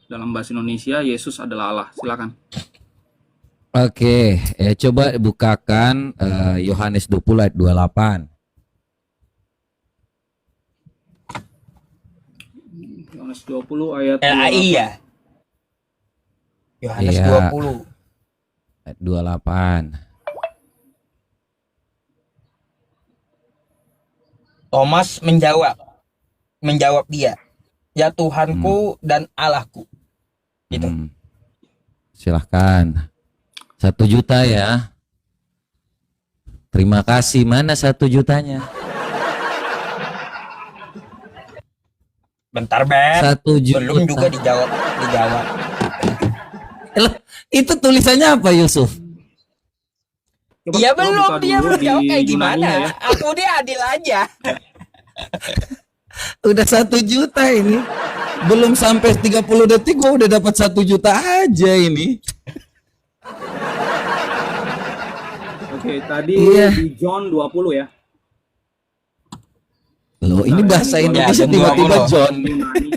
dalam bahasa Indonesia Yesus adalah Allah. Silakan. Oke, coba bukakan Yohanes 20 ayat 28. Yohanes 20 ayat LAI 28. ya. Yohanes Iya. 20. Ayat 28. Thomas menjawab dia, ya Tuhanku dan Allahku. Gitu. Silahkan. 1 juta ya. Terima kasih. Mana 1 jutanya? Bentar, Beb. 1 juta. Belum juga dijawab. Itu tulisannya apa, Yusuf? Coba Iya gua belum, buka dia dulu belum jawab di kayak Yunaninya gimana. ya. Aku dia adil aja. Udah 1 juta ini. Belum sampai 30 detik gua udah dapat 1 juta aja ini. Oke, tadi Iya. di John 20 ya. Loh, ini bahasa Ya, Indonesia John tiba-tiba 20. John. Yunani.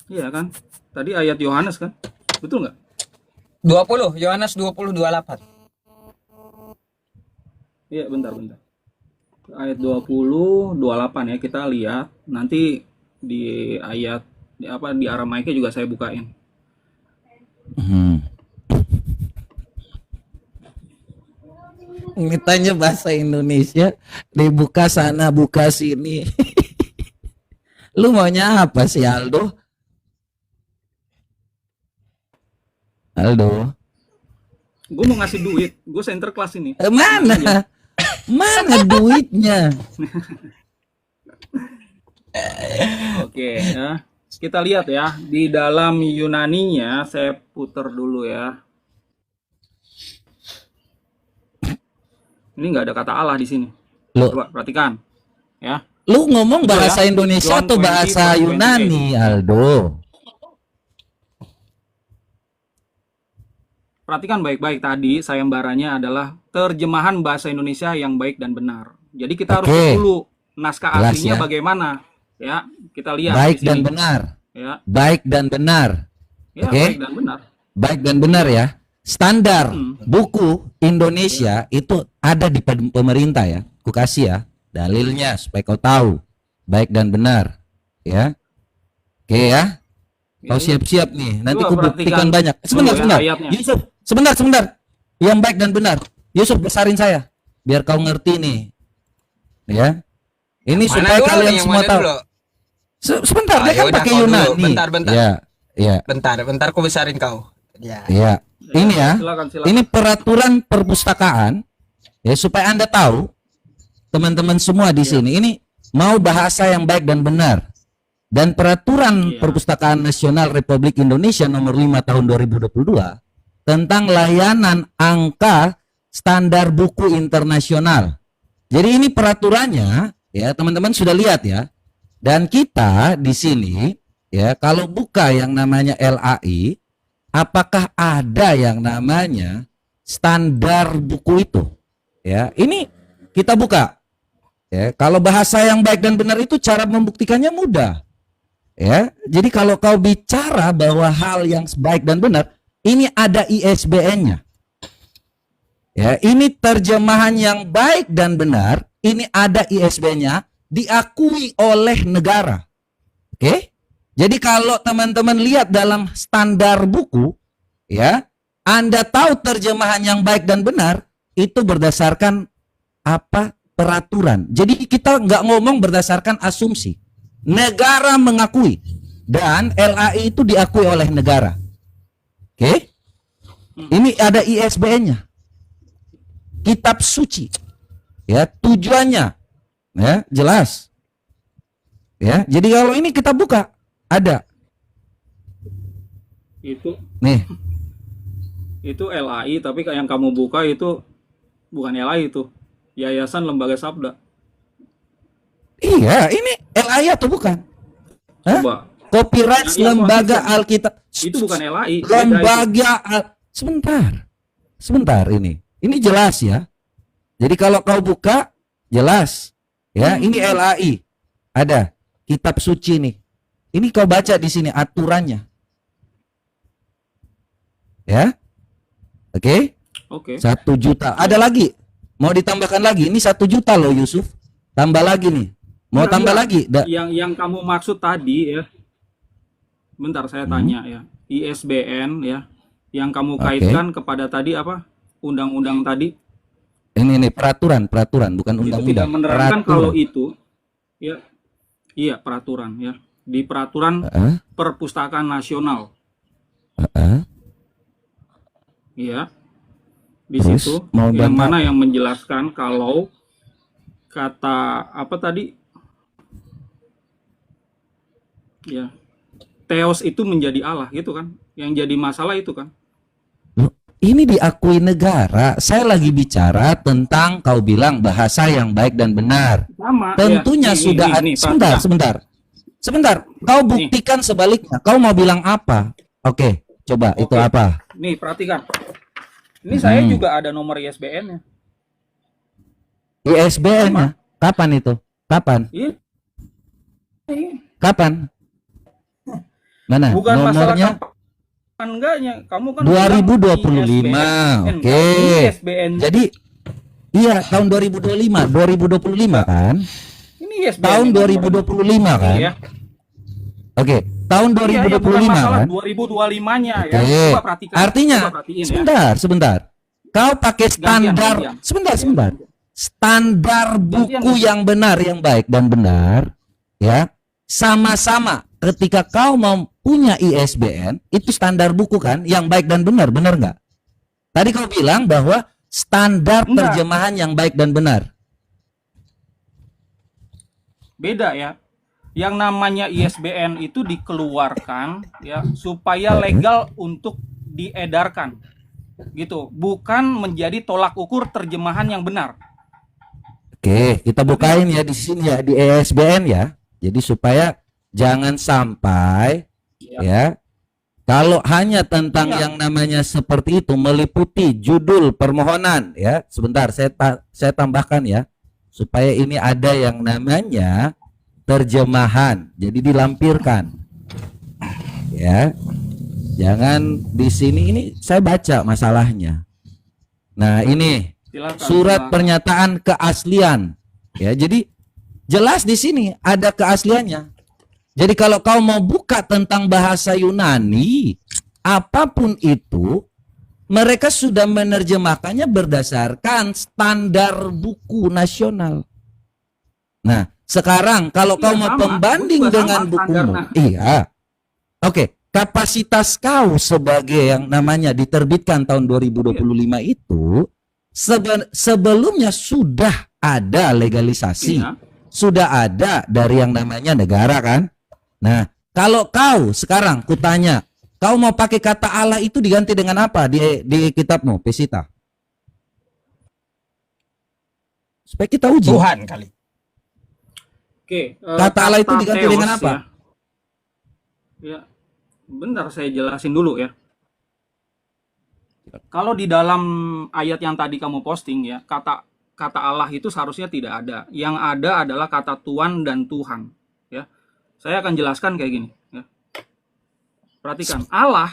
Iya kan? Tadi ayat Yohanes kan? Betul nggak? 20, Yohanes 20:28. Iya, bentar. Ayat 20, 28 ya, kita lihat. Nanti di ayat di Aramaiknya juga saya bukain. Ini tanya bahasa Indonesia, dibuka sana, buka sini. Lu maunya apa sih, Aldo? Aldo, Gue mau ngasih duit, gue center kelas ini. mana? Mana duitnya? Oke, ya. Kita lihat ya, di dalam Yunaninya saya putar dulu ya. Ini nggak ada kata Allah di sini. Loh, Coba perhatikan, ya. lu ngomong Betul bahasa ya? Indonesia John atau 20, bahasa 28. Yunani, Aldo? Perhatikan baik-baik, tadi sayembaranya adalah terjemahan bahasa Indonesia yang baik dan benar. Jadi kita harus Oke. lihat dulu naskah Jelas aslinya ya. bagaimana. Ya, kita lihat Baik di sini. dan benar. Ya, Baik dan benar. ya Oke. baik dan benar. Baik dan benar ya. Standar Hmm. buku Indonesia itu ada di pemerintah ya. Ku kasih ya dalilnya supaya kau tahu. Baik dan benar. Ya. Oke ya. Kau siap-siap nih. Nanti Coba ku buktikan perhatikan banyak. dulu Sebentar, ya sebentar. ayatnya. Yusuf, sebentar. Yang baik dan benar. Yusuf, besarin saya. Biar kau ngerti nih. Ya. Ini Mana supaya dulu kalian nih, yang semua mana tahu. dulu? Sebentar, dia kan Yaudah, pakai kau dulu. Yunani. Bentar. Ya. Bentar ku besarin kau. Ya. Ya. Ini ya. Silakan. Ini peraturan perpustakaan ya supaya Anda tahu teman-teman semua di sini ini mau bahasa yang baik dan benar. Dan peraturan Perpustakaan Nasional Republik Indonesia nomor 5 tahun 2022 tentang layanan angka standar buku internasional. Jadi ini peraturannya ya, teman-teman sudah lihat ya. Dan kita di sini ya, kalau buka yang namanya LAI, apakah ada yang namanya standar buku itu? Ya, ini kita buka. Ya, kalau bahasa yang baik dan benar itu cara membuktikannya mudah. Ya, jadi kalau kau bicara bahwa hal yang baik dan benar, ini ada ISBN-nya. Ya, ini terjemahan yang baik dan benar, ini ada ISBN-nya, diakui oleh negara. Oke? Jadi kalau teman-teman lihat dalam standar buku, ya, Anda tahu terjemahan yang baik dan benar itu berdasarkan apa? Peraturan. Jadi kita nggak ngomong berdasarkan asumsi. Negara mengakui dan LAI itu diakui oleh negara. Oke? Ini ada ISBN-nya. Kitab suci. Ya, tujuannya ya, jelas. Ya, jadi kalau ini kita buka ada. Itu Nih, LAI, tapi yang kamu buka itu bukan LAI itu. Yayasan Lembaga Sabda. iya, ini LAI atau bukan? Hah? Coba. Copyright Yang Lembaga konsisten. Alkitab. Itu bukan LAI. beda itu. Lembaga Sebentar ini. Ini jelas ya. Jadi kalau kau buka jelas ya, ini LAI. Ada kitab suci nih. Ini kau baca di sini aturannya. Ya. Oke. Oke. 1 juta. Ada lagi? Mau ditambahkan lagi? Ini 1 juta loh Yusuf. Tambah lagi nih. Mau Nah, tambah iya. lagi? Yang kamu maksud tadi ya. Bentar saya tanya ya. ISBN ya. Yang kamu Oke. kaitkan kepada tadi apa? Undang-undang tadi. Ini peraturan, bukan Itu tidak undang-undang. menerangkan kalau Peraturan. itu ya. Iya, peraturan ya. Di peraturan Heeh, Perpustakaan Nasional. heeh. Iya. Di Terus situ mau yang bantah? mana yang menjelaskan kalau kata apa tadi? Ya. Theos itu menjadi Allah gitu kan. Yang jadi masalah itu kan. Loh, ini diakui negara. Saya lagi bicara tentang kau bilang bahasa yang baik dan benar. Sama Tentunya ya. sudah Perhatikan. sebentar. Kau buktikan sebaliknya. Kau mau bilang apa? Oke, coba itu Oke. apa? Nih, perhatikan. Ini saya juga ada nomor ISBN-nya. ISBN-nya. Kapan itu? Kapan? Iya. Iya. Kapan? Mana? Bukan masalah Nomornya kapan enggaknya. Kamu kan 2025. bilang Oke. ISBN. Jadi iya, tahun 2025. 2025 kan? Ini ISBN. Tahun nomornya. 2025 kan? Iya. Oke, tahun Iya, bukan 2025 masalah kan? 2025-nya ya. Oke. Coba perhatikan. Artinya, Coba perhatiin ya. sebentar. Kau pakai standar, Gantian. sebentar. Standar buku Gantian. yang benar, yang baik dan benar, ya. Sama-sama ketika kau mau punya ISBN, itu standar buku kan, yang baik dan benar nggak? Tadi kau bilang bahwa standar Enggak. terjemahan yang baik dan benar. Beda ya. Yang namanya ISBN itu dikeluarkan ya supaya legal untuk diedarkan. Gitu, bukan menjadi tolak ukur terjemahan yang benar. Oke, kita bukain ya di sini ya di ISBN ya. Jadi supaya jangan sampai ya kalau hanya tentang Iya. yang namanya seperti itu meliputi judul permohonan ya. Sebentar saya tambahkan ya supaya ini ada yang namanya terjemahan. Jadi dilampirkan. Ya. Jangan di sini ini saya baca masalahnya. Nah, ini Silakan. surat silakan. pernyataan keaslian. Ya, jadi jelas di sini ada keasliannya. Jadi kalau kau mau buka tentang bahasa Yunani, apapun itu, mereka sudah menerjemahkannya berdasarkan standar buku nasional. Nah, sekarang kalau Iya, kau mau sama. pembanding Gua juga dengan sama bukumu, standarnya. iya. Oke, kapasitas kau sebagai yang namanya diterbitkan tahun 2025 itu sebelumnya sudah ada legalisasi. Iya. Sudah ada dari yang namanya negara kan. Nah, kalau kau sekarang kutanya, kau mau pakai kata Allah itu diganti dengan apa di kitabmu, Pesita? Supaya kita uji. Tuhan kali. Oke, Kata Allah itu diganti theos dengan apa? Ya. Bentar saya jelasin dulu ya. Kalau di dalam ayat yang tadi kamu posting ya, kata Allah itu seharusnya tidak ada. Yang ada adalah kata Tuhan dan Tuhan. Ya, saya akan jelaskan kayak gini. Ya. Perhatikan, Allah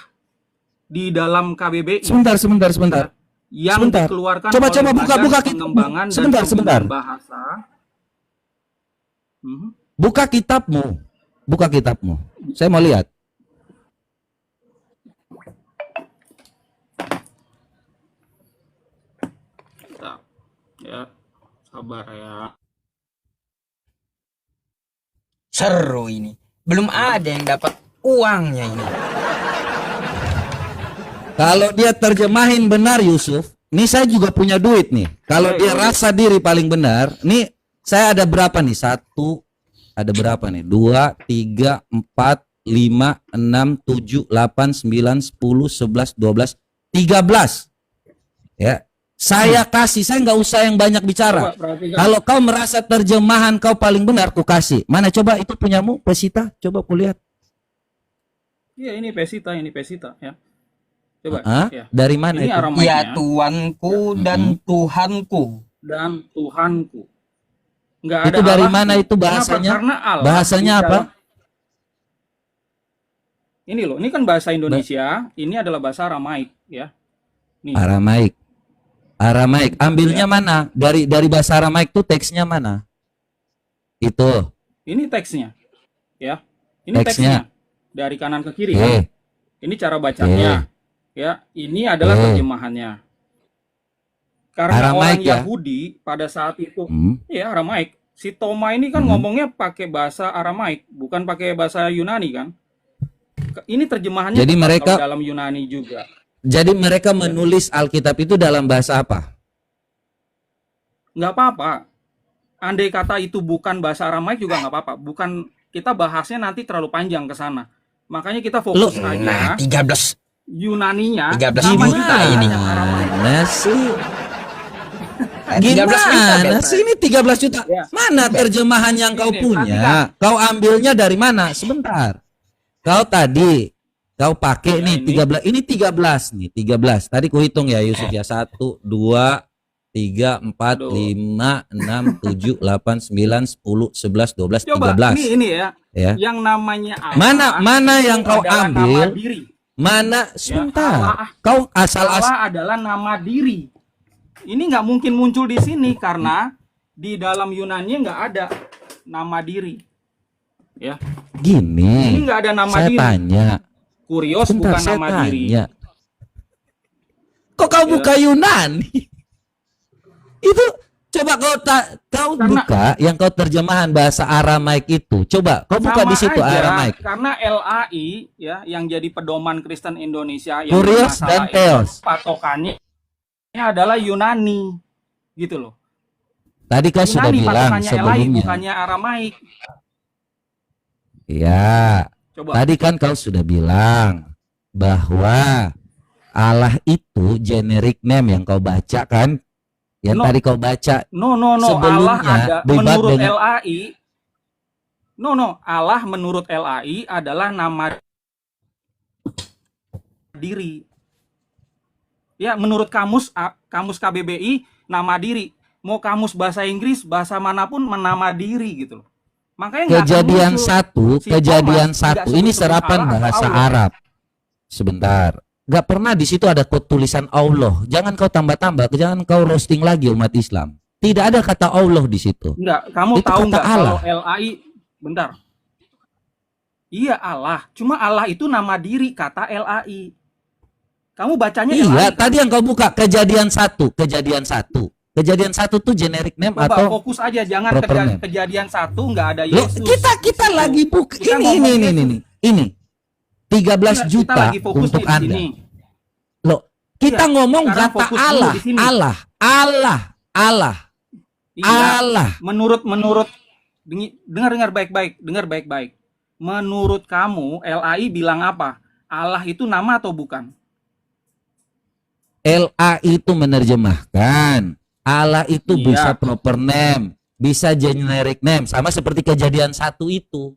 di dalam KBBI Sebentar. yang Sebentar. dikeluarkan Coba oleh buka Badan kitab. Pengembangan dan Sebentar. Pembinaan Bahasa. Buka kitabmu. Saya mau lihat. Ya, sabar ya. Seru ini. Belum ada yang dapat uangnya ini. Kalau dia terjemahin benar Yusuf, nih saya juga punya duit nih. Kalau dia rasa diri paling benar, nih saya ada berapa nih? Ada berapa nih? 2, 3, 4, 5, 6, 7, 8, 9, 10, 11, 12, 13. Ya, saya kasih, saya nggak usah yang banyak bicara. Coba perhatikan. Kalau kau merasa terjemahan kau paling benar, ku kasih. Mana coba itu punyamu, Pesita? Coba ku lihat. Iya, ini Pesita ya. Coba ya. Dari mana Ini itu? Aramaiknya Ya Tuanku dan Tuhanku. dan Tuhanku. Enggak Itu ada dari Allah. mana itu Kenapa? bahasanya? Karena Allah Bahasanya di apa? dalam- Ini loh, ini kan bahasa Indonesia, ini adalah bahasa Aramaik ya. Nih. Aramaik. Aramaik. Ambilnya Ya. mana? Dari bahasa Aramaik tuh teksnya mana? Itu. Ini teksnya. Ya. Ini Teksnya. teksnya. Dari kanan ke kiri Oke. kan. Ini cara bacanya. Ya, ini adalah terjemahannya. Karena Aramaik orang ya? Yahudi pada saat itu, Hmm. ya Aramaik. Si Toma ini kan ngomongnya pakai bahasa Aramaik, bukan pakai bahasa Yunani kan. Ini terjemahannya Jadi tepat mereka- kalau dalam Yunani juga. Jadi mereka menulis Alkitab itu dalam bahasa apa? Nggak apa-apa. Andai kata itu bukan bahasa Aramaik juga nggak apa-apa. Bukan, kita bahasnya nanti terlalu panjang ke sana. Makanya kita fokus Nah, aja 13 Yunaninya. 13 namanya juta ini. Aramaik. Gimana sih? 13 juta, Gimana Bet. sih ini 13 juta? Ya. Mana terjemahan yang kau Ini, punya? Kau ambilnya dari mana? Sebentar. Kau tadi kau pakai Ya, nih ini. 13. Ini 13 nih, 13. Tadi ku hitung ya Yusuf ya. 1 2 3 4 Aduh. 5 6 7 8 9 10 11 12 Coba 13. ini ya, Ya. yang namanya Allah. Mana yang itu kau adalah ambil? Nama diri. Mana sebentar. Allah. Kau asal Allah adalah nama diri. Ini nggak mungkin muncul di sini karena di dalam Yunani nggak ada nama diri. Ya, ini gini. nggak ada nama Saya diri. tanya. Kurios Sebentar, bukan saya nama tanya. diri. Kok kau Ya. buka Yunani? Itu coba kau Karena- buka yang kau terjemahan bahasa Aramaik itu. Coba kau buka Sama di situ aja, Aramaik. karena LAI ya yang jadi pedoman Kristen Indonesia yang Kurios bermasalah dan itu, Theos. patokannya ini adalah Yunani gitu loh. Tadi kau sudah Yunani bilang patokannya LAI sebelumnya. bukannya Aramaik. Ya, Coba. tadi kan kau sudah bilang bahwa Allah itu generic name yang kau baca kan? Yang No. tadi kau baca. No, Allah Sebelumnya, ada debat menurut dengan- LAI. Allah menurut LAI adalah nama diri. Ya, menurut kamus KBBI nama diri. Mau kamus bahasa Inggris, bahasa manapun nama diri gitu loh. Makanya nggak akan Kejadian muncul. 1, Si kejadian Thomas 1 nggak ini sebut serapan Allah atau bahasa Allah. Arab. Sebentar. Gak pernah di situ ada tulisan Allah. Jangan kau tambah-tambah, jangan kau roasting lagi umat Islam. Tidak ada kata Allah di situ. Enggak, kamu Itu tahu kata nggak Allah. kalau LAI, bentar. Iya Allah, cuma Allah itu nama diri kata LAI. Kamu bacanya Iya, LAI. tadi yang kau buka kejadian 1, kejadian 1. Kejadian 1 tuh generic name Coba atau fokus aja, jangan proper name? kejadian 1 nggak ada Loh, Yesus. kita lagi buka Kita ini ngomong Yesus. ini. 13 Kita juta lagi fokus untuk nih di Anda. sini. Loh, kita Iya, ngomong sekarang kata fokus dulu Allah, di sini. Allah. Iya, Allah. menurut dengar baik-baik. Menurut kamu LAI bilang apa? Allah itu nama atau bukan? LA itu menerjemahkan. Allah itu Iya. bisa proper name, bisa generic name, sama seperti kejadian 1 itu.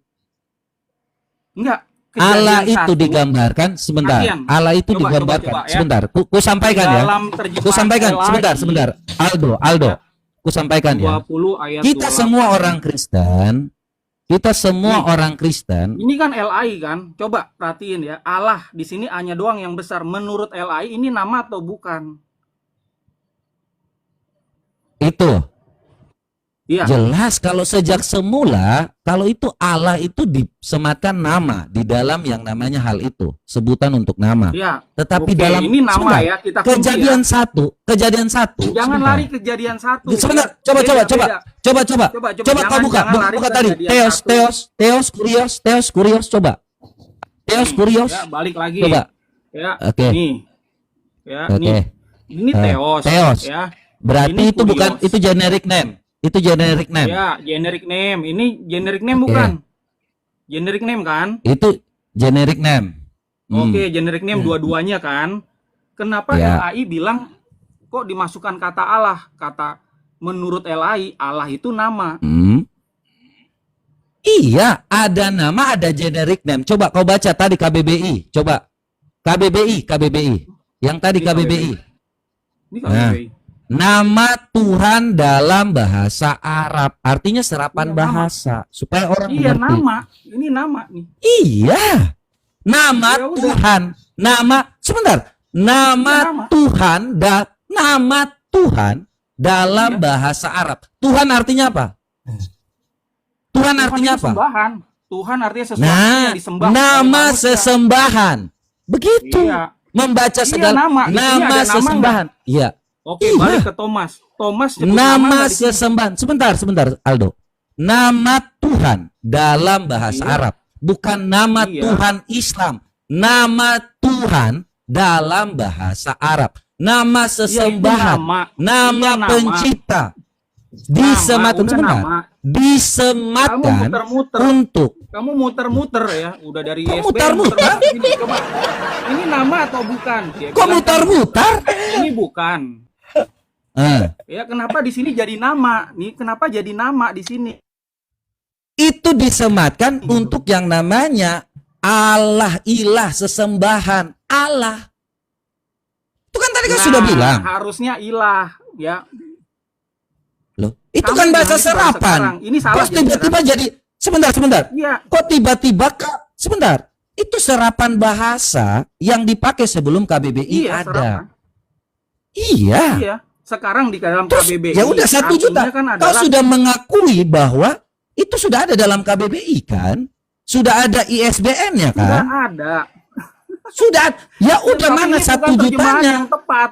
Enggak. Allah Kejadian itu 1, digambarkan sebentar. Perhatian. Allah itu Coba, digambarkan coba, ya. sebentar. Ku sampaikan ya. dalam terjemahan Ku sampaikan LAI, sebentar. Aldo. Ya. Ku sampaikan ya. 20 ayat Kita 28. semua orang Kristen, orang Kristen, Ini kan LAI kan? Coba perhatiin ya. Allah di sini hanya doang yang besar. Menurut LAI ini nama atau bukan? itu Iya. jelas kalau sejak semula, kalau itu Allah itu disematkan nama di dalam yang namanya hal itu, sebutan untuk nama. Iya. Tetapi Oke, dalam ini nama sebentar, ya, kita kunci kejadian 1, kejadian 1. Jangan lari kejadian 1. Sebentar, Beda, coba. beda. Coba kau buka lari buka ke tadi. kejadian 1. Teos Kurios coba. Teos Kurios. Ya, balik lagi. Coba. Ya. Oke. Nih. Ya, Oke. nih. Ini Theos. Theos. Ya. Berarti Ini itu bukan Kurios. itu generic name. Itu generic name. Ya, generic name. Ini generic name Oke. bukan? Generic name kan? Itu generic name. Oke, generic name dua-duanya kan. Kenapa Ya. LAI bilang kok dimasukkan kata Allah? Kata menurut LAI, Allah itu nama. Iya, ada nama, ada generic name. Coba kau baca tadi KBBI. Coba. KBBI. Yang tadi Ini KBBI. Ini kan Nah. LAI. Nama Tuhan dalam bahasa Arab. Artinya serapan Iya, nama. bahasa supaya orang Iya, mengerti. nama. Ini nama nih. Iya. Nama Ya udah. Tuhan, nama sebentar, nama Ya, nama. Tuhan nama Tuhan dalam Iya. bahasa Arab. Tuhan artinya apa? Tuhan artinya itu apa? sembahan. Tuhan artinya sesuatu Nah, yang disembah oleh nama manusia. sesembahan. Begitu. Iya. Membaca Iya, segala nama. Di sini ada nama nama sesembahan. Iya. Oke, Iya. balik ke Thomas. Thomas nyebut nama Nama nggak di sini? sesembahan. Sebentar Aldo. Nama Tuhan dalam bahasa Iya. Arab, bukan nama Iya. Tuhan Islam. Nama Tuhan dalam bahasa Arab. Nama Iya, itu sesembahan. nama. Nama Iya, nama. pencipta. Nama, Disematkan udah sebentar. nama. Disematkan Kamu muter-muter. untuk Kamu muter-muter ya, udah dari Kok ISBN muter-muter? Ini, coba. Ini nama atau bukan? Dia kok bilang, mutar-mutar? Ini bukan. Eh, Ya, kenapa di sini jadi nama? Nih, kenapa jadi nama di sini? itu disematkan untuk yang namanya Allah, ilah, sesembahan Allah. Itu kan tadi kan Nah, sudah bilang. harusnya ilah, ya. Loh, itu Kamu kan bahasa bilang itu bahasa serapan. sekarang. Ini salah Kok tiba-tiba sekarang. jadi sebentar. Iya, Kok tiba-tiba sebentar. Itu serapan bahasa yang dipakai sebelum KBBI iya, ada. serapan. Iya. Iya, sekarang di dalam Terus KBBI. ya udah 1 juta. artinya kan Kau adalah sudah mengakui bahwa itu sudah ada dalam KBBI kan? Sudah ada ISBN-nya tidak kan? ada. Sudah. Ya udah Tapi mana ini 1 bukan terjemahan jutanya? yang tepat.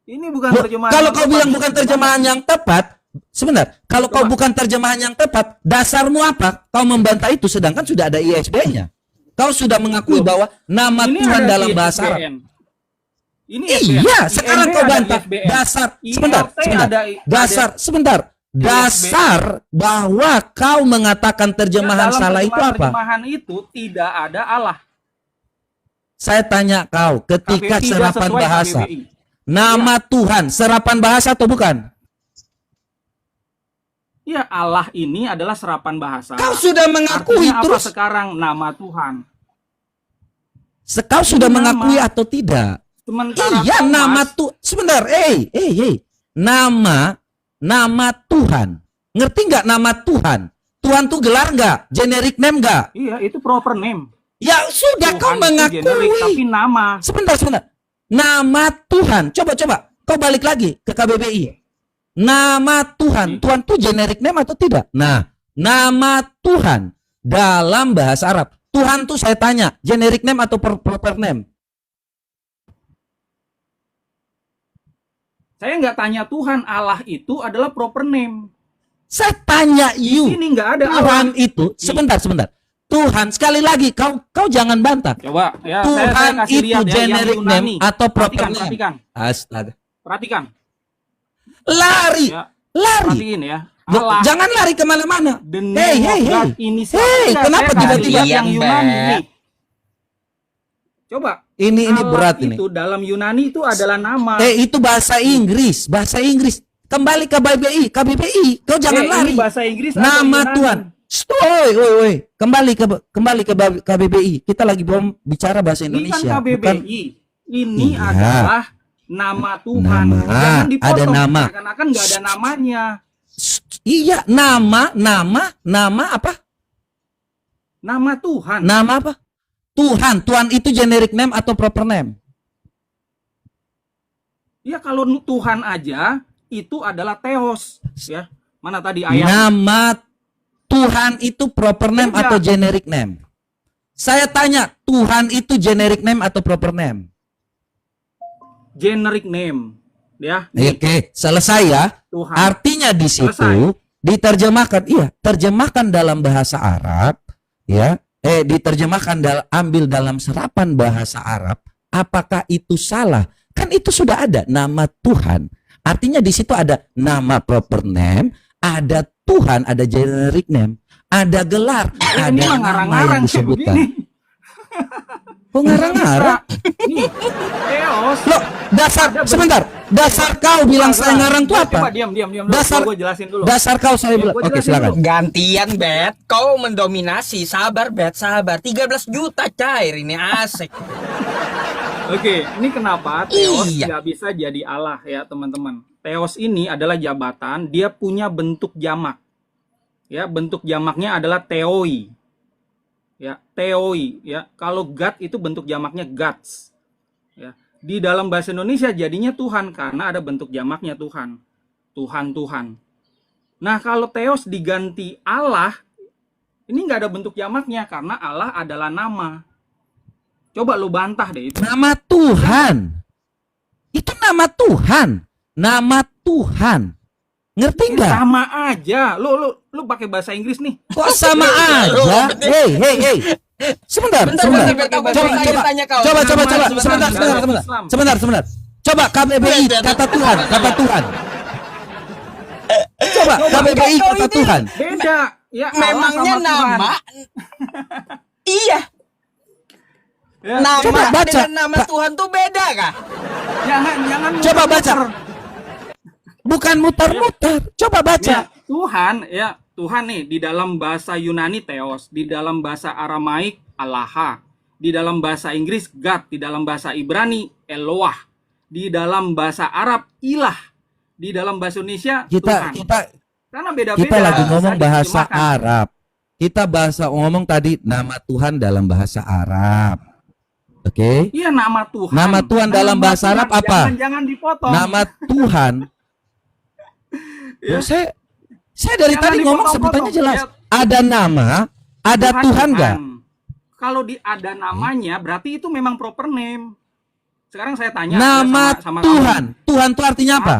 Ini bukan Loh, terjemahan. kalau yang kau tepat. bilang bukan terjemahan yang tepat, sebentar. Kalau kau Coba. bukan terjemahan yang tepat, dasarmu apa? Kau membantah itu, sedangkan sudah ada ISBN-nya. Kau sudah mengakui Loh, bahwa nama Ini Tuhan ada dalam di bahasa Arab. ISBN. Ini ISBN. Iya, sekarang IMB kau ada bantah. ISBN. Dasar, ILT sebentar. Dasar, sebentar. Dasar bahwa kau mengatakan terjemahan dalam salah itu apa? Terjemahan itu tidak ada Allah. Saya tanya kau, ketika KBBI tidak serapan sesuai bahasa, KBBI. nama Tuhan, serapan bahasa atau bukan? Ya, Allah ini adalah serapan bahasa. Kau sudah mengakui Artinya apa terus. sekarang nama Tuhan? Kau sudah Nama. mengakui atau tidak? Sementara Iya, Thomas- nama Tuhan. Sebentar, nama Tuhan. Ngerti nggak nama Tuhan? Tuhan tuh gelar nggak? Generic name nggak? Iya, itu proper name. Ya sudah, kau Tuhan itu generik, mengakui. tapi nama. Sebentar. Nama Tuhan. Coba. Kau balik lagi ke KBBI. Nama Tuhan. Tuhan tuh generic name atau tidak? Nah, nama Tuhan dalam bahasa Arab. Tuhan tuh saya tanya, generic name atau proper name? Saya nggak tanya Tuhan, Allah itu adalah proper name. Saya tanya Di you. sini nggak ada Allah. Tuhan itu, sebentar. Tuhan, sekali lagi, kau jangan bantah. Coba, ya, Tuhan saya kasih itu lihat ya, yang generic Yunani. name atau proper name? Perhatikan. Astaga. Perhatikan. Lari, Ya, lari. perhatiin ya. Allah. Jangan lari kemana-mana. The name of God initial. Hey, Enggak, kenapa saya kasih tiba-tiba lihat yang Kalian, Yunani Bet? nih. Coba. Ini Allah berat ini. itu dalam Yunani itu adalah nama. Itu bahasa Inggris. Kembali ke KBBI. Kau jangan lari. Ini bahasa Inggris atau Nama Yunani? Tuhan. Woi. Kembali ke KBBI. Kita lagi bicara bahasa Ini kan Indonesia. KBBI. Ini Iya. adalah nama Tuhan. Nama. Jangan dipotong. Ada nama. Seakan-akan nggak ada namanya. Iya, nama apa? Nama Tuhan. Nama apa? Tuhan itu generic name atau proper name? Ya kalau Tuhan aja itu adalah Theos, ya. Mana tadi ayat? Nama Tuhan itu proper name Beda. atau generic name? Saya tanya, Tuhan itu generic name atau proper name? Generic name, ya. Oke, selesai ya. Tuhan. Artinya di situ Selesai. diterjemahkan, terjemahkan dalam bahasa Arab, ya. Diterjemahkan ambil dalam serapan bahasa Arab. Apakah itu salah? Kan itu sudah ada nama Tuhan. Artinya di situ ada nama proper name, ada Tuhan, ada generic name, ada gelar, Ya, ada ini mah nama ngarang-ngarang yang kayak disebutkan. begini. Kok ngarang-ngarang? Nih, Theos. Loh, sebentar. Dasar kau bilang saya ngarang tuh apa? Coba diam. Dasar- Gue jelasin dulu. Dasar kau saya bilang. gua Oke, jelasin silakan. dulu. Gantian, Bet. Kau mendominasi. Sabar, Bet, sabar. 13 juta cair ini asik. Oke, ini kenapa Theos Iya. nggak bisa jadi Allah ya teman-teman. Theos ini adalah jabatan, dia punya bentuk jamak. Ya, bentuk jamaknya adalah theoi. ya, theoi, ya. Kalau God itu bentuk jamaknya gods, ya. Di dalam bahasa Indonesia jadinya Tuhan karena ada bentuk jamaknya Tuhan, Tuhan. Nah, kalau theos diganti Allah, ini nggak ada bentuk jamaknya karena Allah adalah nama. Coba lu bantah deh itu. Nama Tuhan. Itu nama Tuhan. Nama Tuhan. Ngerti nggak? Sama aja. Lu pakai bahasa Inggris nih. Kok sama aja? Hey. Sebentar. Sebentar. Coba KBBI kata Tuhan. Coba KBBI kata Tuhan. Beda. Ya, Memangnya nama. Iya. Ya, Nama coba baca. dengan nama Tuhan tuh beda kah? Jangan Coba baca. muter. Bukan muter-muter. Coba baca. Ya, Tuhan nih di dalam bahasa Yunani Theos, di dalam bahasa Aramaik Allah, di dalam bahasa Inggris God, di dalam bahasa Ibrani Eloah, di dalam bahasa Arab Ilah, di dalam bahasa Indonesia Tuhan. Karena beda-beda. Kita lagi ngomong bahasa diterjemahkan. Arab. Kita ngomong tadi nama Tuhan dalam bahasa Arab. Oke? Iya, nama Tuhan. Nama Tuhan dalam bahasa Tuhan. Arab apa? Jangan dipotong. Nama Tuhan. Ya. Saya dari Jangan tadi ngomong dipotong-potong. sebutannya jelas. Ya. Ada nama, ada Tuhan nggak? Kalau ada namanya, berarti itu memang proper name. Sekarang saya tanya. Nama sama Tuhan. kamu. Tuhan itu artinya apa?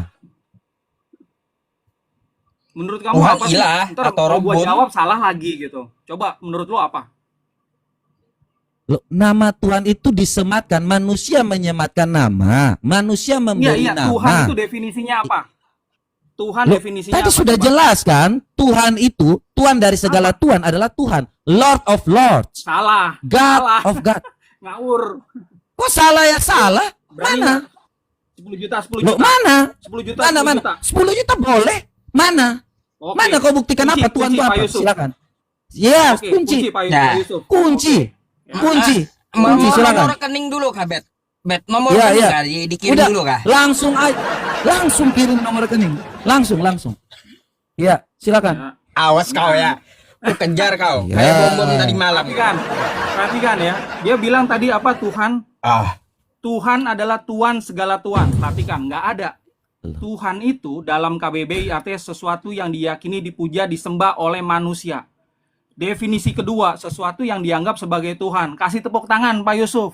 Menurut kamu Tuhan apa sih? ilah Ntar atau kalau gua Rabbun. jawab salah lagi gitu. Coba menurut lu apa? Loh, nama Tuhan itu disematkan. Manusia menyematkan nama. Manusia memberi Iya, nama. Tuhan itu definisinya apa? Tuhan Loh, definisinya tadi apa? sudah Coba. jelas kan? Tuhan itu, Tuhan dari segala Tuhan adalah Tuhan. Lord of Lords. Salah. God Salah. of God. Ngawur. Kok salah ya salah? Berani Mana? nggak? 10 juta, 10 Loh, juta. mana? 10 juta, Mana, 10 mana? juta. 10 juta boleh. Mana? Oke. Mana kau buktikan Kunci, apa Tuhan kunci, itu Pak apa? Yusuf. Silakan. Yes, Oke, kunci. Pak Ya. Yusuf. Kunci. Oke. Kunci. Mau Kunci silakan. nomor rekening dulu kah, Bet? Bet, nomor Iya, rekening iya. kah? Dikirim Udah, dulu kah? langsung kirim nomor rekening. Langsung. Iya, silakan. Ya. Awas kau ya. Ku kejar kau. Iya. Kayak bom-bom tadi malam. Perhatikan ya. Dia bilang tadi apa Tuhan? Ah, Tuhan adalah Tuan segala Tuan. Perhatikan, nggak ada. Tuhan itu dalam KBBI artinya sesuatu yang diyakini, dipuja, disembah oleh manusia. Definisi kedua, sesuatu yang dianggap sebagai Tuhan. Kasih tepuk tangan Pak Yusuf.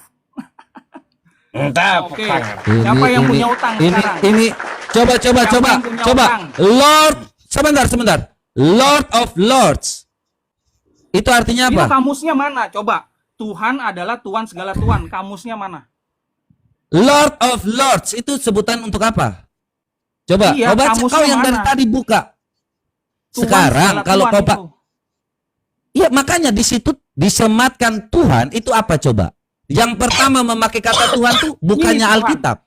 entah. Oke. Siapa yang punya utang sekarang? Ini coba. yang punya utang? Lord, sebentar. Lord of Lords. Itu artinya Itu apa? kamusnya mana? Coba. Tuhan adalah Tuan segala Tuan. Kamusnya mana? Lord of Lords itu sebutan untuk apa? Coba, Iya, kau baca, kamusnya kau yang mana? dari tadi buka. Tuan Sekarang segala kalau Tuan kau itu. Iya, makanya di situ disematkan Tuhan itu apa coba? Yang pertama memakai kata Tuhan tuh bukannya Tuhan. Alkitab.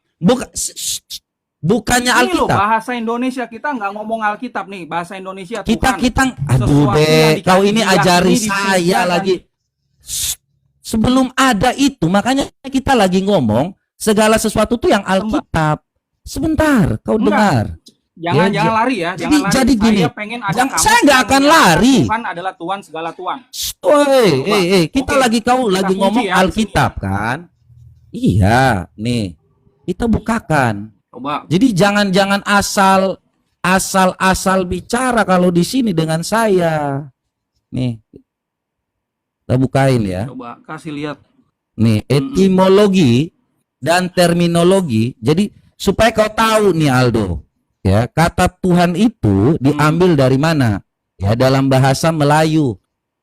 Bukannya Ini loh Alkitab. bahasa Indonesia, kita nggak ngomong Alkitab nih, bahasa Indonesia Tuhan. Kita Sesuatu aduh yang Be, kau ini diyakini, ajari dipuja, saya dan- lagi. Sebelum ada itu, makanya kita lagi ngomong segala sesuatu tuh yang Alkitab. Sebentar, kau Enggak. dengar. Jangan Ya, jangan lari ya, jadi- jangan lari. jadi gini, Saya pengen ada jangan- kamus saya nggak yang akan menyatakan lari. Tuhan adalah Tuhan segala Tuhan. Woi, kita Oke. lagi kau Kita lagi kunci ngomong ya, Alkitab kan? Iya, nih. Kita bukakan. Coba. Jadi jangan asal bicara kalau di sini dengan saya. Nih. Kita bukain ya. Coba kasih lihat. Nih, etimologi dan terminologi. Jadi supaya kau tahu nih Aldo, ya, kata Tuhan itu diambil dari mana? Ya, dalam bahasa Melayu.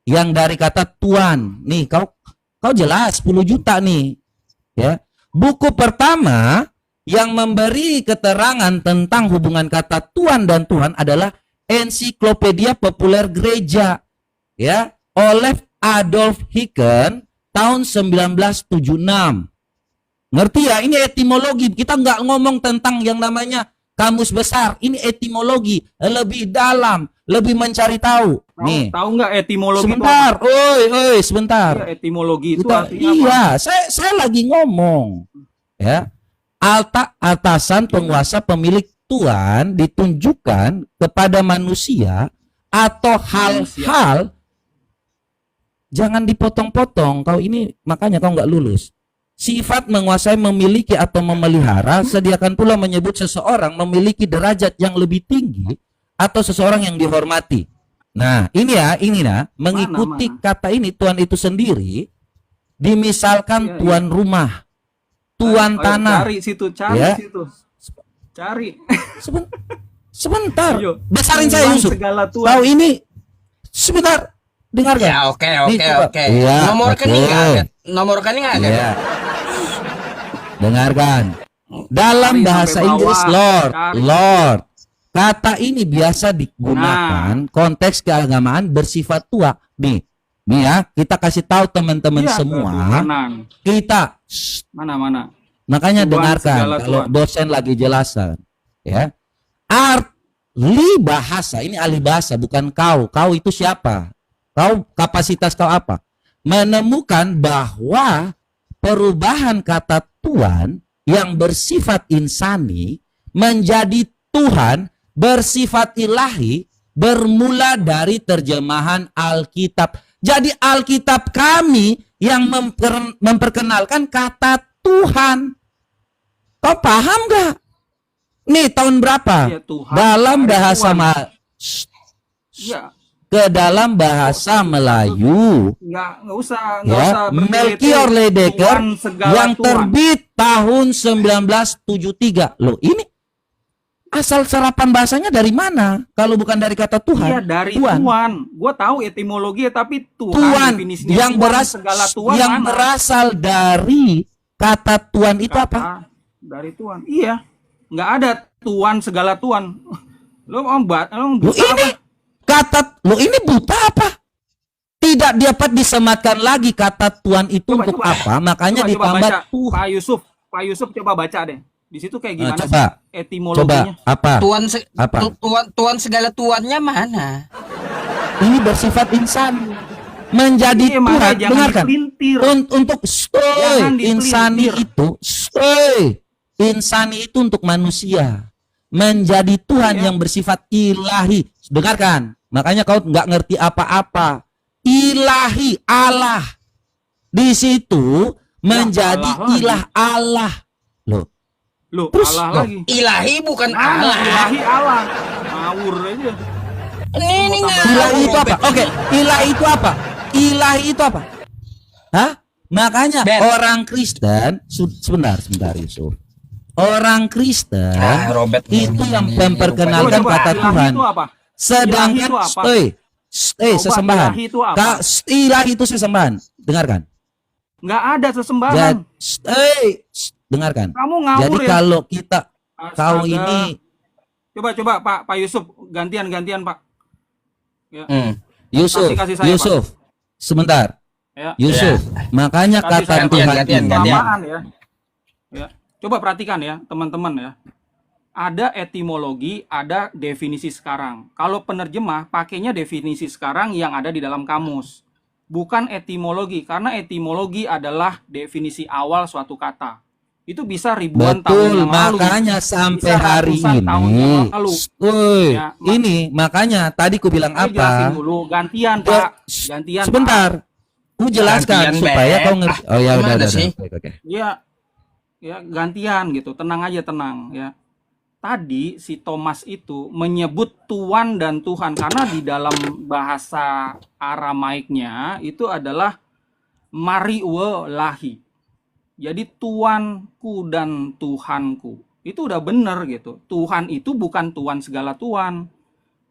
Yang dari kata tuan. Nih, kau jelas 10 juta nih. Ya. Buku pertama yang memberi keterangan tentang hubungan kata tuan dan Tuhan adalah Ensiklopedia Populer Gereja, ya, oleh Adolf Hicken tahun 1976. Ngerti ya? Ini etimologi. Kita nggak ngomong tentang yang namanya kamus besar. Ini etimologi, lebih dalam, lebih mencari tahu. Nih, Tahu nggak etimologi sebentar. Oi, sebentar. itu apa? Iya, etimologi itu Kita, artinya apa? iya, saya lagi ngomong. Ya. Atasan penguasa pemilik tuan ditunjukkan kepada manusia atau hal-hal Jangan dipotong-potong. Kau ini makanya kau nggak lulus. Sifat menguasai, memiliki atau memelihara, sediakan pula menyebut seseorang memiliki derajat yang lebih tinggi atau seseorang yang dihormati. Nah, ini mengikuti kata ini Tuhan itu sendiri, dimisalkan tuan rumah, tuan tanah. Cari situ. Cari. Sebentar. Ayo. Besarin saya Yusuf. Tahu ini sebentar. Dengarkan. Ya, oke. Iya, Nomor rekening nggak ada. Nomor rekening nggak ada. Iya. Dengarkan. Dalam Cari bahasa sampai Inggris bawah. Lord. Kata ini biasa digunakan konteks keagamaan bersifat tua. Nih ya, kita kasih tahu teman-teman semua. Kita mana. Makanya Tuhan dengarkan kalau Tuhan. dosen lagi jelasan, ya. Ahli bahasa, ini ahli bahasa bukan kau. Kau itu siapa? Kau kapasitas kau apa? Menemukan bahwa perubahan kata Tuhan yang bersifat insani menjadi Tuhan bersifat ilahi bermula dari terjemahan Alkitab. Jadi Alkitab kami yang memperkenalkan kata Tuhan. Kau paham gak? Nih tahun berapa? Ya, Tuhan. Dalam bahasa Ya. ke dalam bahasa Melayu. Nggak usah Melchior Ledecker yang terbit tahun 1973. Loh, ini asal serapan bahasanya dari mana? Kalau bukan dari kata Tuhan. Iya, dari Tuhan. Gue tahu etimologi, tapi Tuhan yang berasal dari kata Tuhan itu apa? Dari Tuhan. Iya. Nggak ada Tuhan segala Tuhan. Lo ini buta apa? Tidak dapat disematkan lagi kata Tuhan itu untuk apa? Makanya ditambah Tuhan. Pak Yusuf coba baca deh. Di situ kayak gimana coba, sih etimologinya? Coba apa? Tuhan segala tuannya mana? Ini bersifat insan. Menjadi Tuhan. Dengarkan. Untuk insani itu untuk manusia. Menjadi Tuhan yang bersifat ilahi. Dengarkan. Makanya kau nggak ngerti apa-apa. Ilahi, Allah. Di situ menjadi ilah Allah. Loh, terus Allah lagi. Ilahi bukan Allah. Ilahi Allah. Ngawur aja. Ini Ilahi itu apa? Oke, ilahi itu apa? Ilahi itu apa? Hah? Makanya orang Kristen, sebentar Yusuf. Orang Kristen itu yang memperkenalkan kata Tuhan. Sedangkan sesembahan. Ilahi itu sesembahan. Dengarkan. Nggak ada sesembahan. Dengarkan. Kamu ngawur. Jadi kalau kita kau ini coba Pak Yusuf gantian Pak. Ya. Yusuf. Pak. Sebentar. Ya. Yusuf. Makanya kata Tuhan ya. Coba perhatikan ya, teman-teman ya. Ada etimologi, ada definisi sekarang. Kalau penerjemah pakainya definisi sekarang yang ada di dalam kamus. Bukan etimologi, karena etimologi adalah definisi awal suatu kata. Itu bisa ribuan tahun yang lalu. Makanya sampai hari ini. Ya, ini makanya tadi ku bilang apa? Dulu. Gantian, Pak. Gantian. Sebentar. Ku jelaskan supaya kau ngerti. Oh ya udah. Oke. Ya, gantian gitu. Tenang aja, tenang ya. Tadi si Thomas itu menyebut Tuan dan Tuhan karena di dalam bahasa Aramaiknya itu adalah Mariwe Lahi. Jadi Tuanku dan Tuhanku. Itu udah bener gitu. Tuhan itu bukan Tuhan segala Tuhan.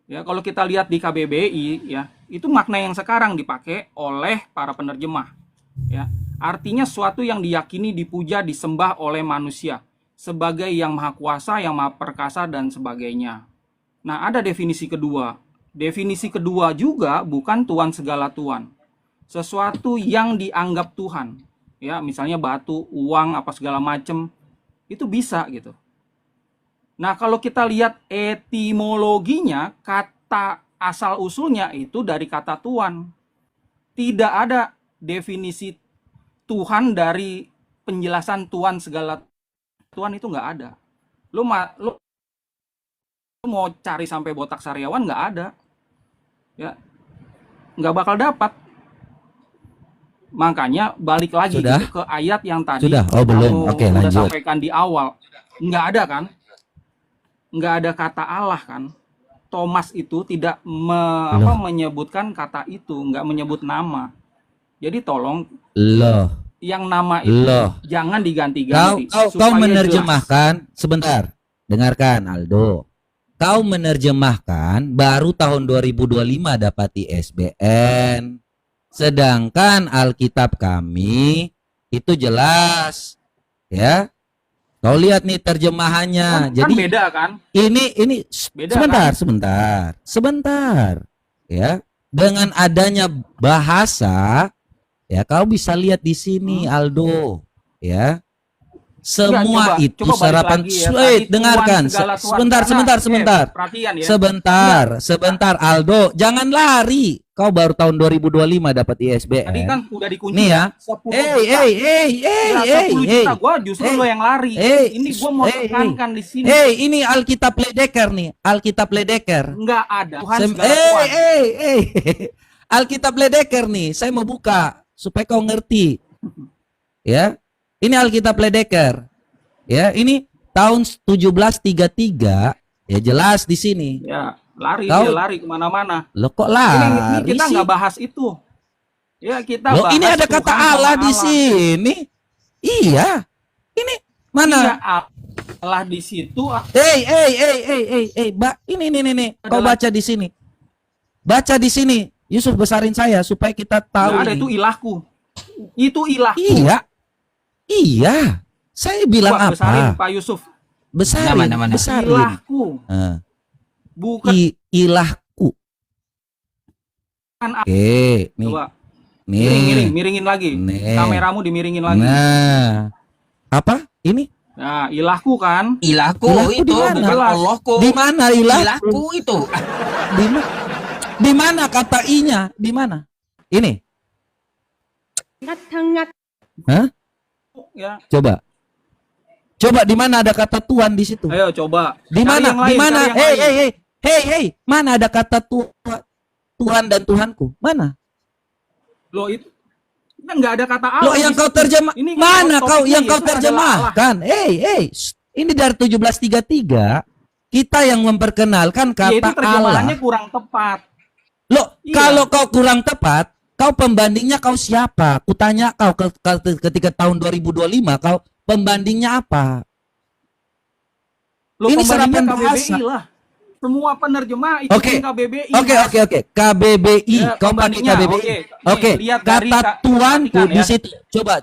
Ya, kalau kita lihat di KBBI ya, itu makna yang sekarang dipakai oleh para penerjemah. Ya, artinya suatu yang diyakini, dipuja, disembah oleh manusia sebagai yang maha kuasa, yang maha perkasa dan sebagainya. Nah, ada definisi kedua. Definisi kedua juga bukan Tuhan segala Tuhan. Sesuatu yang dianggap Tuhan. Ya, misalnya batu, uang, apa segala macam, itu bisa gitu. Nah, kalau kita lihat etimologinya, kata asal usulnya itu dari kata Tuhan. Tidak ada definisi Tuhan dari penjelasan Tuhan segala Tuhan itu nggak ada. Lu mau cari sampai botak sariawan nggak ada. Ya, nggak bakal dapat. Makanya balik lagi Sudah? gitu ke ayat yang tadi Sudah? Oh, belum. aku Oke, udah lanjut. sampaikan di awal. Nggak ada kan? Nggak ada kata Allah kan? Thomas itu tidak Loh, menyebutkan kata itu, nggak menyebut nama. Jadi tolong loh, yang nama itu loh. jangan Kau diganti-ganti kau kau supaya jelas. menerjemahkan sebentar. Dengarkan Aldo. Kau menerjemahkan baru tahun 2025 dapat ISBN. Sedangkan Alkitab kami itu jelas, ya. Kau lihat nih terjemahannya. Kan Jadi beda kan? ini Beda sebentar. Ya. Dengan adanya bahasa, ya kau bisa lihat di sini Aldo, ya. Semua Enggak, itu coba balik sarapan lagi ya. wait, Tadi dengarkan. Tuhan segala Tuhan. Sebentar, Karena, sebentar. perhatian ya. Sebentar Aldo, jangan lari. Kau baru tahun 2025 dapat Tadi ISBN. kan udah dikunci Nih ya. 10 Hey, juta. Ya, 10 juta. Gua justru lo yang lari. Ini gua mau tekankan di sini. Ini Alkitab Ledeker nih, Alkitab Ledeker. Enggak ada. Tuhan segala Tuhan. Alkitab Ledeker nih, saya mau buka supaya kau ngerti. Ya. Ini Alkitab Ledeker. Ya, ini tahun 1733, ya jelas di sini. Ya, lari Kau- dia lari kemana-mana. Loh kok Ini lari kita sih? nggak bahas itu. Ya, kita Loh, bahas ini ada Tuhan kata sama Allah di sini. Iya. Ini Iya, mana? Allah di situ. Mbak, ini. Kau baca di sini. Baca di sini. Yusuf besarin saya supaya kita tahu Nggak ada, ini. itu ilahku. Itu ilahku. Iya. Saya bilang Coba besarin apa? Pak Yusuf. Besarin, Mana? besarin. Ilahku. Nah, Bukan ilahku. Allah. Oke, nih. Coba Nih. miringin lagi. Nih. Kameramu dimiringin lagi. Nah. Apa? Ini? Nah, ilahku kan. Ilahku Ilahku itu di mana? bukan Allahku. Di mana ilah? Ilahku itu. Di mana kata i-nya? Di mana? Ini. Hah? Ya. Coba di mana ada kata Tuhan di situ? Ayo coba. Di Cari mana? yang lain, Di mana? cari yang lain. Hey, mana ada kata Tuhan dan Tuhanku? Mana? Loh, itu kan nggak ada kata Allah. Loh, yang di kau situ. terjemah. Ini kan Mana kau topiknya yang kau Yesus adalah Allah. terjemahkan? Ini dari 1733 kita yang memperkenalkan Ya, itu kata terjemahannya Allah. kurang tepat. Loh, Iya. kalau kau kurang tepat, kau pembandingnya kau siapa? Kutanya kau ketika tahun 2025 kau pembandingnya apa? Loh, Ini pembandingnya serapan KBBI bahasa. lah. Semua penerjemah itu Oke. KBBI. Oke. KBBI. Ya, Kau pakai pembandingnya, KBBI. oke. Oke. Nih, lihat dari Kata Tuhanku perhatikan di ya. situ.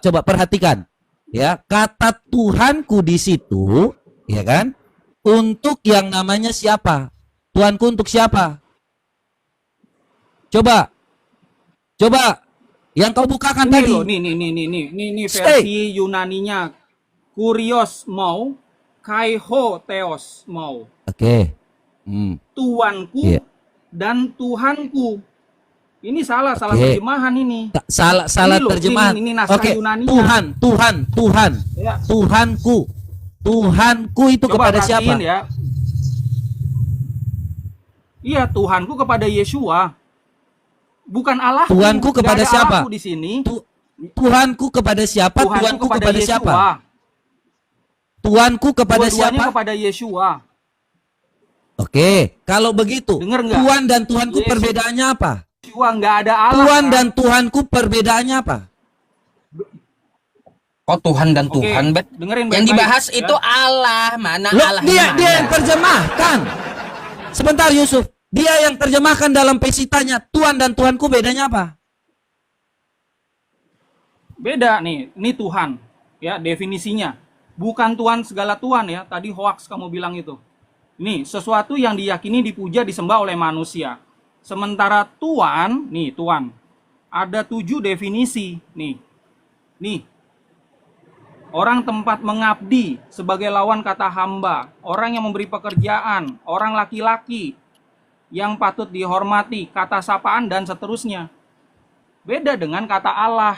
Coba perhatikan. Ya, kata Tuhanku di situ, ya kan? Untuk yang namanya siapa? Tuhanku untuk siapa? Coba. Yang kau bukakan Nih tadi. loh, nih Stay. versi Yunaninya. Kurios mau, kaiho theos mau. Oke. Tuanku Iya. dan Tuhanku. Ini salah Oke. terjemahan ini. Salah Ini loh, terjemahan. ini naskah Oke. Yunaninya. Tuhan. Ya. Tuhanku itu Coba kepada siapa? perhatiin ya. Iya, Tuhanku kepada Yesua. Bukan Allah. Tuhanku kepada siapa? Di sini. Tuhanku kepada siapa? Tuhanku kepada Yesua. siapa? Tuhanku kepada Dua-duanya siapa? kepada Yesua. Oke, kalau begitu, Dengar nggak? Tuhan dan Tuhanku Yesus. perbedaannya apa? Yesua nggak ada Allah. Tuhan kan? dan Tuhanku perbedaannya apa? Oh Tuhan dan Oke, Tuhan, Bet. dengerin Yang baik-baik, dibahas ya. itu Allah, mana Loh, Allah dia mana? yang terjemahkan. Sebentar Yusuf, dia yang terjemahkan dalam pesitanya. Tuhan dan Tuhanku bedanya apa? Beda nih, ini Tuhan ya definisinya. Bukan Tuhan segala Tuhan ya, tadi hoax kamu bilang itu. Nih, sesuatu yang diyakini, dipuja, disembah oleh manusia. Sementara Tuhan, nih Tuhan, ada 7 definisi nih. Orang tempat mengabdi sebagai lawan kata hamba, orang yang memberi pekerjaan, orang laki-laki yang patut dihormati, kata sapaan dan seterusnya. Beda dengan kata Allah.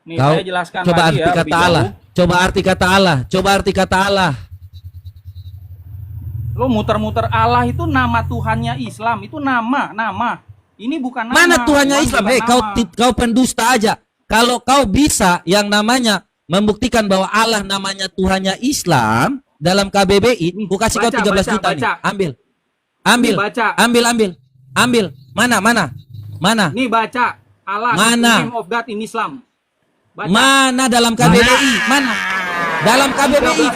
Nih, Kau saya jelaskan coba lagi arti ya, kata lebih Allah. jauh. Coba arti kata Allah. Coba arti kata Allah. Lo muter-muter Allah itu nama Tuhannya Islam, itu nama. Ini bukan nama. Mana Tuhannya Tuhan Islam? bukan nama. Kau pendusta aja. Kalau kau bisa yang namanya membuktikan bahwa Allah namanya Tuhannya Islam dalam KBBI, Nih, ku kasih kau baca, 13 baca, juta nih. baca. Ambil. Nih, baca. Ambil. Mana? Nih baca. Allah is the Mana? name of God in Islam. Baca. Mana dalam KBBI? Mana? Dalam KBBI.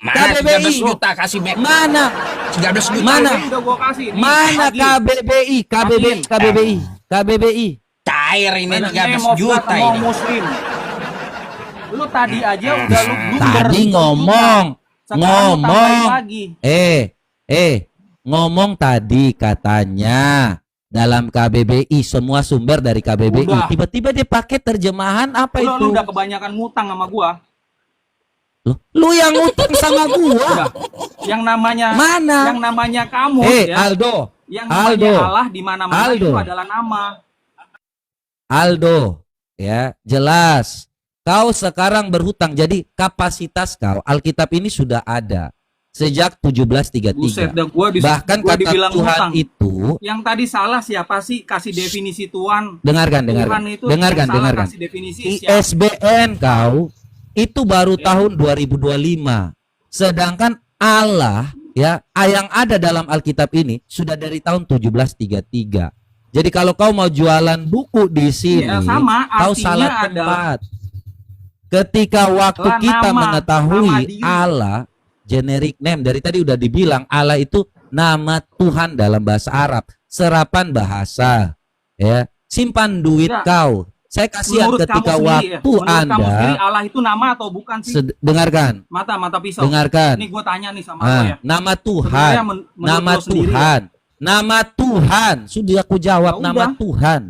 Mana 13 KBBI. juta kasih back. Mana? 13 juta. Mana? Ini udah gua kasih. Nih, Mana lagi. KBBI? Cair ini Mana? 13 Name of juta God mau ini. Muslim. Lu tadi aja udah lu blunder Tadi 7 ngomong. juta. Sekarang lu tambahin lagi. Ngomong tadi katanya dalam KBBI, semua sumber dari KBBI. Udah. Tiba-tiba dia pakai terjemahan apa Lu itu? udah kebanyakan ngutang sama gua. Lu yang ngutang sama gua. Udah. Yang namanya Mana? Yang namanya kamu ya. Aldo. Yang namanya Allah di mana-mana Aldo. itu adalah nama. Aldo, ya, jelas. Kau sekarang berhutang. Jadi kapasitas kau, Alkitab ini sudah ada sejak 1733. Buset, dah gua Bahkan gua kata dibilang Tuhan ngutang. itu, Yang tadi salah siapa sih kasih definisi Tuhan? dengarkan. Tuhan itu yang salah kasih definisi siapa? ISBN kau itu baru Ya. tahun 2025. Sedangkan Allah ya yang ada dalam Alkitab ini sudah dari tahun 1733. Jadi kalau kau mau jualan buku di sini, Ya, sama, kau artinya salah ada- tempat. Ketika waktu Lah, kita nama mengetahui diri. Allah generic name, dari tadi udah dibilang Allah itu nama Tuhan dalam bahasa Arab, serapan bahasa, ya. Simpan duit Enggak. kau. Saya kasihan Menurut ketika kamu sendiri ya, waktu menurut kamu sendiri Anda Allah itu nama atau bukan sih? dengarkan, Mata pisau. dengarkan. Ini gue tanya nih sama lo ya. Nama Sebenarnya Tuhan, menurut nama lo sendiri Tuhan, nama Tuhan. Sudah aku jawab, Ya nama udah. Tuhan.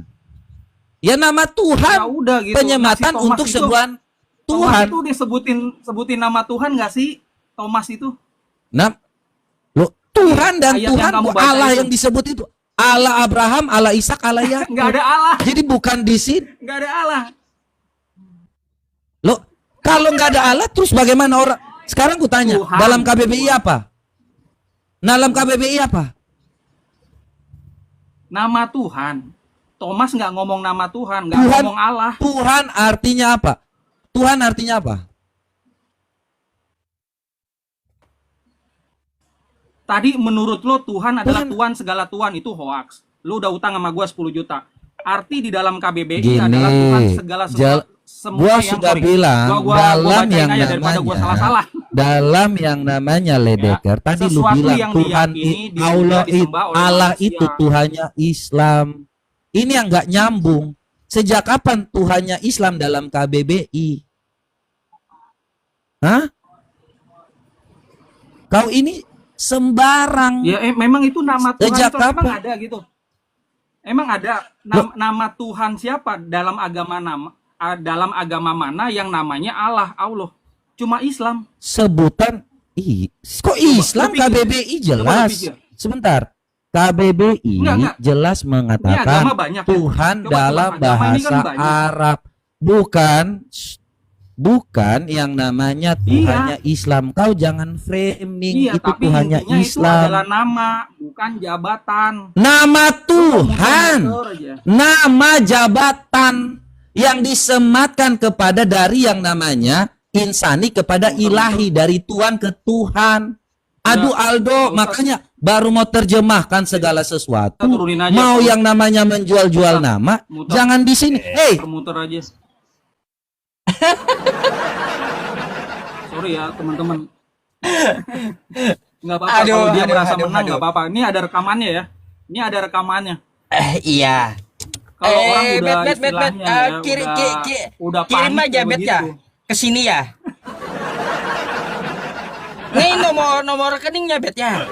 Ya nama Tuhan. Ya udah gitu. Penyematan Nah, si Thomas untuk itu- sebuah Thomas Tuhan. itu sebutin nama Tuhan nggak sih? Thomas itu? Nah, lo Tuhan dan Ayat yang Tuhan kamu kok baca Allah itu. yang disebut itu Allah Abraham, Allah Ishak, Allah Yakub. Nggak ada Allah. Jadi bukan di sini. Nggak ada Allah. Lo kalau nggak ada Allah terus bagaimana orang? Sekarang ku tanya, Tuhan. dalam KBBI apa? Dalam KBBI apa? Nama Tuhan. Thomas nggak ngomong nama Tuhan, nggak Tuhan. ngomong Allah. Tuhan artinya apa? Tuhan artinya apa? Tadi menurut lo Tuhan adalah Tuhan. Tuhan segala Tuhan, itu hoax. Lo udah utang sama gua 10 juta. Arti di dalam KBBI Gini, adalah Tuhan segala Jal- semua Gua yang sudah sorry. bilang Gua dalam bacain yang aja daripada gua namanya salah-salah. dalam yang namanya Ledeker tadi lu sesuatu bilang yang Tuhan diyakini, Allah disembah oleh Allah manusia. itu Tuhannya Islam. Ini yang nggak nyambung. Sejak kapan Tuhannya Islam dalam KBBI? Hah? Kau ini sembarang. Ya memang itu nama Tuhan Sejak itu emang kapan? ada gitu. Emang ada nama Tuhan siapa dalam dalam agama mana yang namanya Allah. Cuma Islam. Sebutan kok Islam lu pikir. KBBI Coba lu jelas. pikir. Sebentar. KBBI Enggak. jelas Ini mengatakan agama banyak ya. Tuhan Coba dalam agama ini kan bahasa banyak. Arab. Bukan yang namanya Tuhannya Islam. Kau jangan framing Iya, itu tapi Tuhannya intinya itu Islam. adalah nama, bukan jabatan. Nama Tuhan, Muter-muter aja. nama jabatan yang disematkan kepada dari yang namanya insani kepada ilahi, dari Tuhan ke Tuhan. Aduh Aldo, makanya baru mau terjemahkan segala sesuatu. Kita turunin aja. Mau yang namanya menjual-jual nama, Muter. jangan di sini. Hey, Muter aja. Sorry ya teman-teman. Nggak apa-apa Aduh, kalau dia aduh, merasa aduh, menang, aduh. nggak apa-apa. Ini ada rekamannya ya. Ini ada rekamannya. Iya. Kalau orang udah Bet, istilahnya ya, udah kirim panik aja kayak bet ya begitu. ke sini ya. Nih nomor rekeningnya bet ya.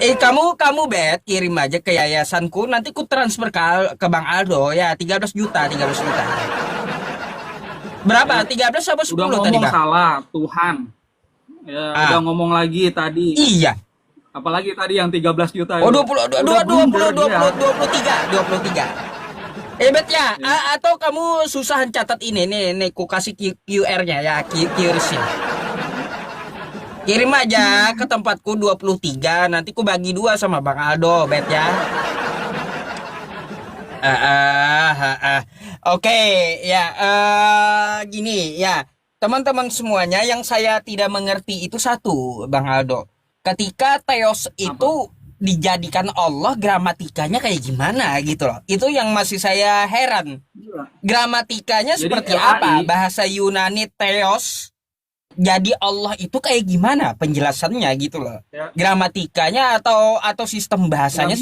Kamu bet kirim aja ke yayasanku, nanti ku transfer ke Bang Aldo ya 13 juta. Berapa? 13 apa 10 Udah ngomong tadi, Bang? salah, Tuhan. Ya, udah ngomong lagi tadi. Iya. Apalagi tadi yang 13 juta. Oh, itu. 20 Udah blunder dia. 23. Bet ya, atau kamu susahan catat ini nih ku kasih QR-nya ya, QRIS-nya. Kirim aja ke tempatku 23, nanti ku bagi 2 sama Bang Aldo, Bet ya. Oke, ya, gini ya, teman-teman semuanya, yang saya tidak mengerti itu satu, Bang Aldo. Ketika Theos itu dijadikan Allah, gramatikanya kayak gimana gitu loh. Itu yang masih saya heran. Gramatikanya Jadi seperti RAI, apa? Bahasa Yunani Theos jadi Allah itu kayak gimana penjelasannya gitu loh. Ya. Gramatikanya atau sistem bahasanya